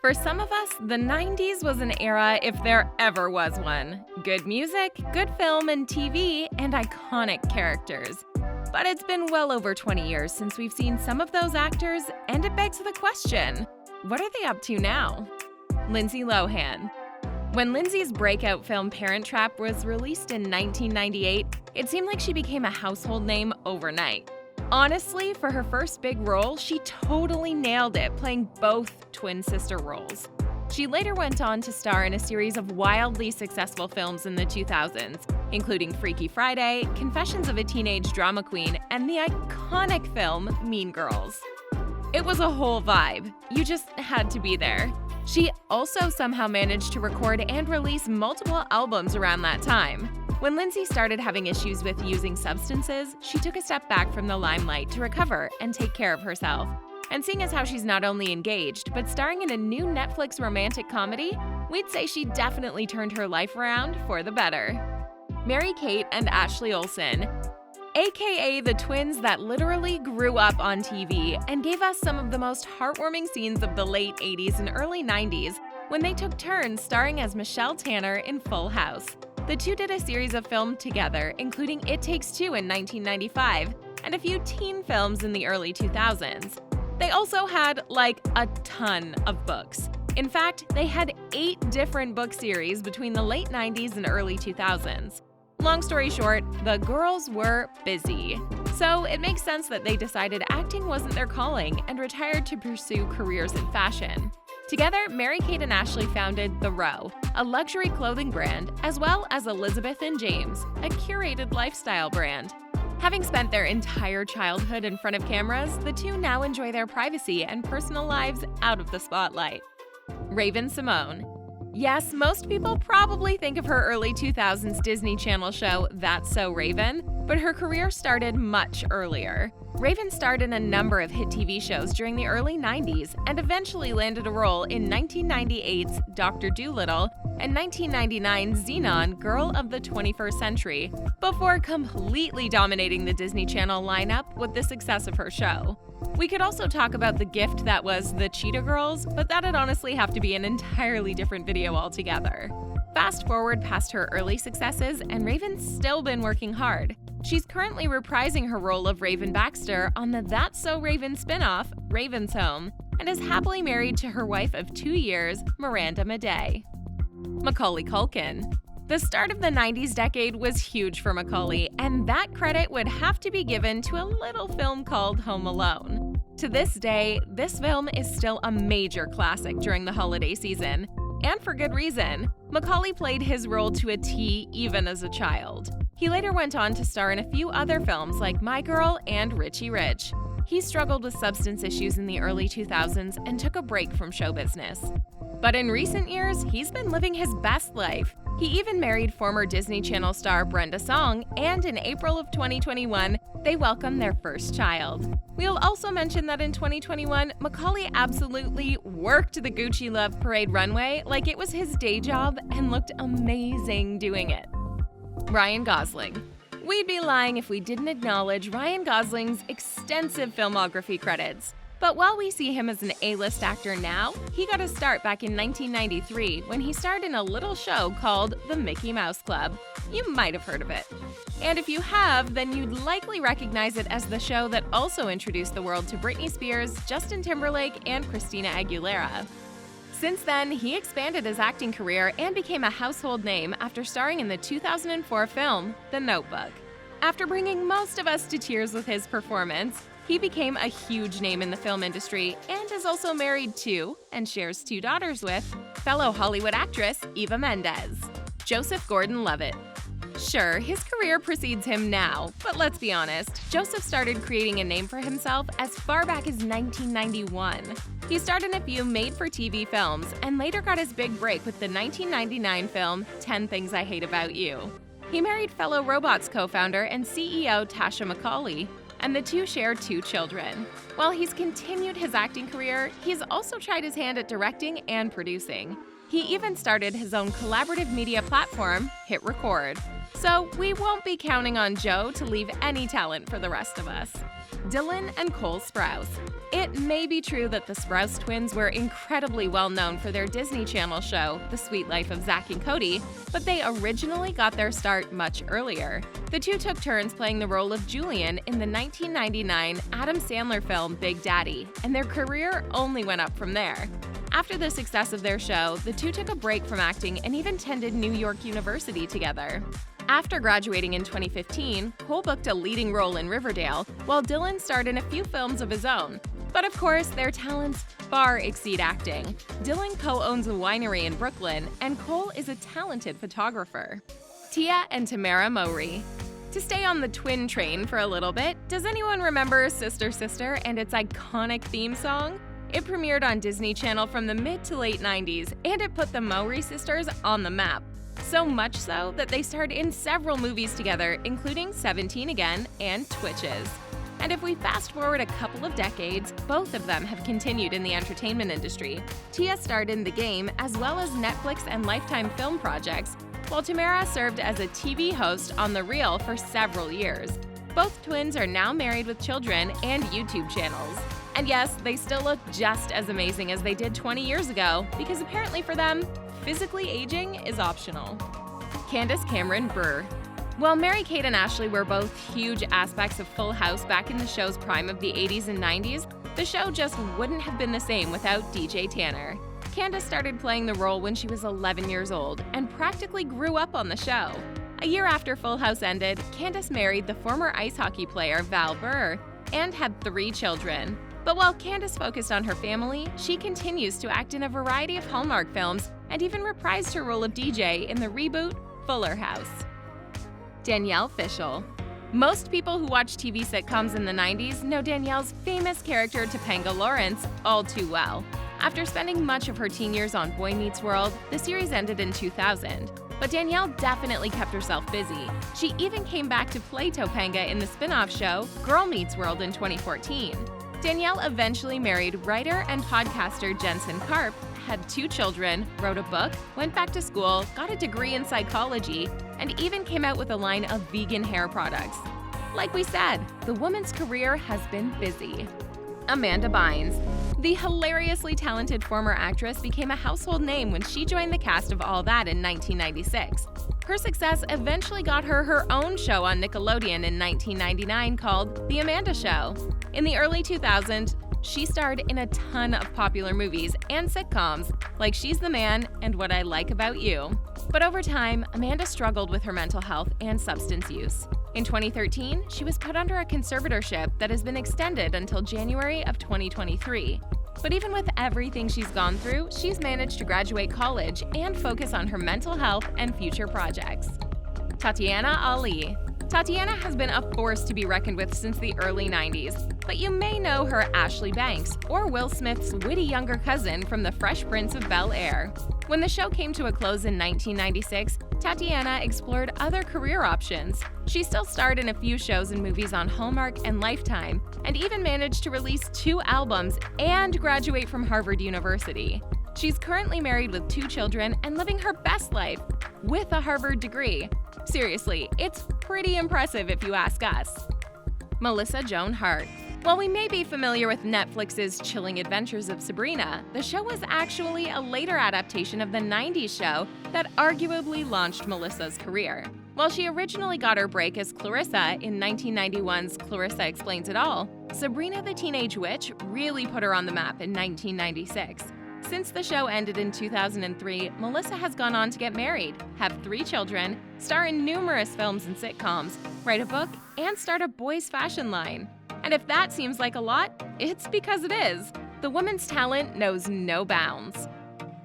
For some of us, the 90s was an era if there ever was one. Good music, good film and TV, and iconic characters. But it's been well over 20 years since we've seen some of those actors, and it begs the question, what are they up to now? Lindsay Lohan. When Lindsay's breakout film Parent Trap was released in 1998, it seemed like she became a household name overnight. Honestly, for her first big role, she totally nailed it, playing both twin sister roles. She later went on to star in a series of wildly successful films in the 2000s, including Freaky Friday, Confessions of a Teenage Drama Queen, and the iconic film Mean Girls. It was a whole vibe. You just had to be there. She also somehow managed to record and release multiple albums around that time. When Lindsay started having issues with using substances, she took a step back from the limelight to recover and take care of herself. And seeing as how she's not only engaged, but starring in a new Netflix romantic comedy, we'd say she definitely turned her life around for the better. Mary-Kate and Ashley Olsen, aka the twins that literally grew up on TV and gave us some of the most heartwarming scenes of the late 80s and early 90s when they took turns starring as Michelle Tanner in Full House. The two did a series of films together, including It Takes Two in 1995 and a few teen films in the early 2000s. They also had, a ton of books. In fact, they had 8 different book series between the late 90s and early 2000s. Long story short, the girls were busy. So it makes sense that they decided acting wasn't their calling and retired to pursue careers in fashion. Together, Mary-Kate and Ashley founded The Row, a luxury clothing brand, as well as Elizabeth and James, a curated lifestyle brand. Having spent their entire childhood in front of cameras, the two now enjoy their privacy and personal lives out of the spotlight. Raven Symone. Yes, most people probably think of her early 2000s Disney Channel show That's So Raven, but her career started much earlier. Raven starred in a number of hit TV shows during the early 90s and eventually landed a role in 1998's Dr. Dolittle and 1999's Xenon Girl of the 21st Century, before completely dominating the Disney Channel lineup with the success of her show. We could also talk about the gift that was the Cheetah Girls, but that'd honestly have to be an entirely different video altogether. Fast forward past her early successes, and Raven's still been working hard. She's currently reprising her role of Raven Baxter on the That's So Raven spinoff, Raven's Home, and is happily married to her wife of 2 years, Miranda Madej. Macaulay Culkin. The start of the 90s decade was huge for Macaulay, and that credit would have to be given to a little film called Home Alone. To this day, this film is still a major classic during the holiday season, and for good reason. Macaulay played his role to a T even as a child. He later went on to star in a few other films like My Girl and Richie Rich. He struggled with substance issues in the early 2000s and took a break from show business. But in recent years, he's been living his best life. He even married former Disney Channel star Brenda Song, and in April of 2021, they welcomed their first child. We'll also mention that in 2021, Macaulay absolutely worked the Gucci Love Parade runway like it was his day job and looked amazing doing it. Ryan Gosling. We'd be lying if we didn't acknowledge Ryan Gosling's extensive filmography credits. But while we see him as an A-list actor now, he got a start back in 1993 when he starred in a little show called The Mickey Mouse Club. You might have heard of it. And if you have, then you'd likely recognize it as the show that also introduced the world to Britney Spears, Justin Timberlake, and Christina Aguilera. Since then, he expanded his acting career and became a household name after starring in the 2004 film The Notebook. After bringing most of us to tears with his performance, he became a huge name in the film industry and is also married to, and shares 2 daughters with, fellow Hollywood actress Eva Mendes. Joseph Gordon-Levitt. Sure, his career precedes him now, but let's be honest, Joseph started creating a name for himself as far back as 1991. He starred in a few made-for-TV films and later got his big break with the 1999 film 10 Things I Hate About You. He married fellow Robots co-founder and CEO Tasha Macaulay, and the two share 2 children. While he's continued his acting career, he's also tried his hand at directing and producing. He even started his own collaborative media platform, Hit Record. So we won't be counting on Joe to leave any talent for the rest of us. Dylan and Cole Sprouse. It may be true that the Sprouse twins were incredibly well known for their Disney Channel show, The Sweet Life of Zack and Cody, but they originally got their start much earlier. The two took turns playing the role of Julian in the 1999 Adam Sandler film Big Daddy, and their career only went up from there. After the success of their show, the two took a break from acting and even attended New York University together. After graduating in 2015, Cole booked a leading role in Riverdale, while Dylan starred in a few films of his own. But of course, their talents far exceed acting. Dylan co-owns a winery in Brooklyn, and Cole is a talented photographer. Tia and Tamera Mowry. To stay on the twin train for a little bit, does anyone remember Sister Sister and its iconic theme song? It premiered on Disney Channel from the mid to late 90s, and it put the Mowry sisters on the map. So much so that they starred in several movies together, including 17 Again and Twitches. And if we fast forward a couple of decades, both of them have continued in the entertainment industry. Tia starred in The Game as well as Netflix and Lifetime film projects, while Tamera served as a TV host on The Real for several years. Both twins are now married with children and YouTube channels. And yes, they still look just as amazing as they did 20 years ago, because apparently for them, physically aging is optional. Candace Bure. While Mary-Kate and Ashley were both huge aspects of Full House back in the show's prime of the 80s and 90s, the show just wouldn't have been the same without DJ Tanner. Candace started playing the role when she was 11 years old and practically grew up on the show. A year after Full House ended, Candace married the former ice hockey player Val Bure and had 3 children. But while Candace focused on her family, she continues to act in a variety of Hallmark films and even reprised her role of DJ in the reboot Fuller House. Danielle Fishel. Most people who watch TV sitcoms in the 90s know Danielle's famous character Topanga Lawrence all too well. After spending much of her teen years on Boy Meets World, the series ended in 2000. But Danielle definitely kept herself busy. She even came back to play Topanga in the spin-off show Girl Meets World in 2014. Danielle eventually married writer and podcaster Jensen Karp, had 2 children, wrote a book, went back to school, got a degree in psychology, and even came out with a line of vegan hair products. Like we said, the woman's career has been busy. Amanda Bynes. The hilariously talented former actress became a household name when she joined the cast of All That in 1996. Her success eventually got her her own show on Nickelodeon in 1999 called The Amanda Show. In the early 2000s, she starred in a ton of popular movies and sitcoms like She's the Man and What I Like About You. But over time, Amanda struggled with her mental health and substance use. In 2013, she was put under a conservatorship that has been extended until January of 2023. But even with everything she's gone through, she's managed to graduate college and focus on her mental health and future projects. Tatyana Ali. Tatyana has been a force to be reckoned with since the early 90s, but you may know her Ashley Banks or Will Smith's witty younger cousin from The Fresh Prince of Bel-Air. When the show came to a close in 1996, Tatyana explored other career options. She still starred in a few shows and movies on Hallmark and Lifetime, and even managed to release 2 albums and graduate from Harvard University. She's currently married with 2 children and living her best life with a Harvard degree. Seriously, it's pretty impressive if you ask us. Melissa Joan Hart. While we may be familiar with Netflix's Chilling Adventures of Sabrina, the show was actually a later adaptation of the 90s show that arguably launched Melissa's career. While she originally got her break as Clarissa in 1991's Clarissa Explains It All, Sabrina the Teenage Witch really put her on the map in 1996. Since the show ended in 2003, Melissa has gone on to get married, have 3 children, star in numerous films and sitcoms, write a book, and start a boys' fashion line. And if that seems like a lot, it's because it is. The woman's talent knows no bounds.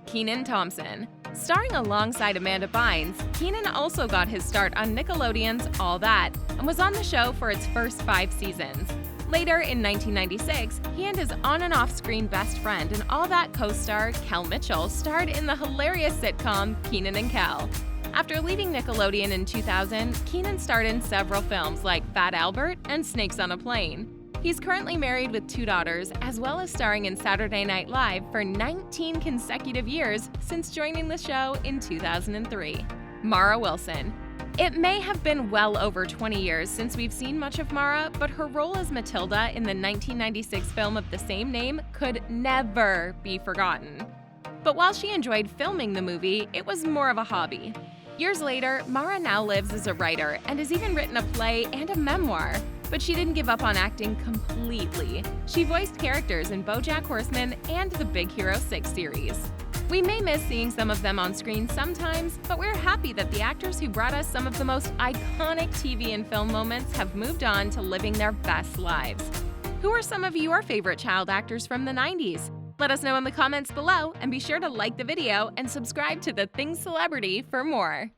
Kenan Thompson. Starring alongside Amanda Bynes, Kenan also got his start on Nickelodeon's All That and was on the show for its first 5 seasons. Later, in 1996, he and his on- and off-screen best friend and All That co-star Kel Mitchell starred in the hilarious sitcom Kenan and Kel. After leaving Nickelodeon in 2000, Kenan starred in several films like Fat Albert and Snakes on a Plane. He's currently married with 2 daughters, as well as starring in Saturday Night Live for 19 consecutive years since joining the show in 2003. Mara Wilson. It may have been well over 20 years since we've seen much of Mara, but her role as Matilda in the 1996 film of the same name could never be forgotten. But while she enjoyed filming the movie, it was more of a hobby. Years later, Mara now lives as a writer and has even written a play and a memoir. But she didn't give up on acting completely. She voiced characters in BoJack Horseman and the Big Hero 6 series. We may miss seeing some of them on screen sometimes, but we're happy that the actors who brought us some of the most iconic TV and film moments have moved on to living their best lives. Who are some of your favorite child actors from the 90s? Let us know in the comments below, and be sure to like the video and subscribe to The Thing Celebrity for more.